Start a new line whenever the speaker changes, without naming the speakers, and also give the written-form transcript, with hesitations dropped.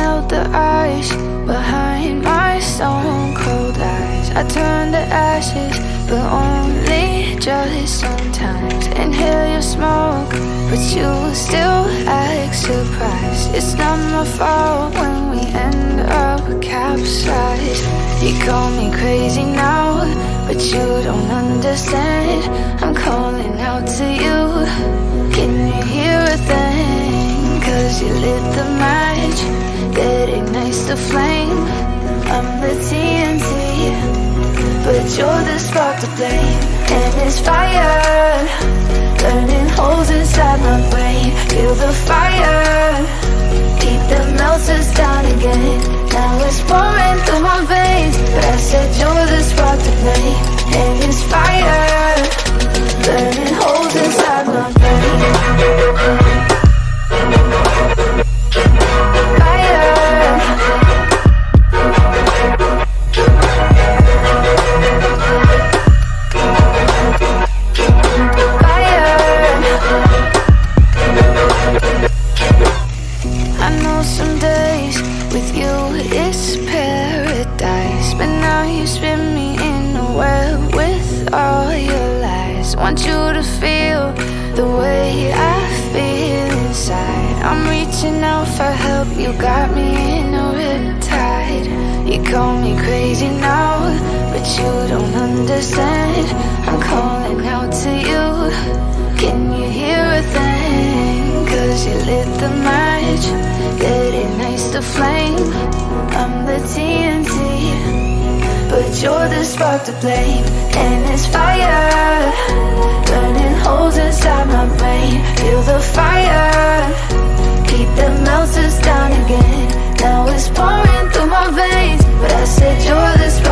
melt the ice behind my stone cold eyes. I turn to ashes, but only just sometimes. Inhale your smoke, but you still act surprised. It's not my fault when we end up capsized. You call me crazy now, but you don't understand. I'm calling out to you. Can you hear a thing? 'Cause you lit the match that ignites the flame. I'm the TNT, but you're the spark to blame. And it's fire, burning holes inside my brain. Feel the fire, heat that melts us down again. Now it's pouring through my veins, but I said you're the spark to blame. And it's fire, burning holes inside my brain. Want you to feel the way I feel inside. I'm reaching out for help, you got me in a riptide. You call me crazy now, but you don't understand. I'm calling out to you. Can you hear a thing? 'Cause you lit the match that ignites the flame. I'm the TNT, but you're the spark to blame. And it's fire, burning holes inside my brain. Feel the fire, heat that melts us down again. Now it's pouring through my veins, but I said you're the spark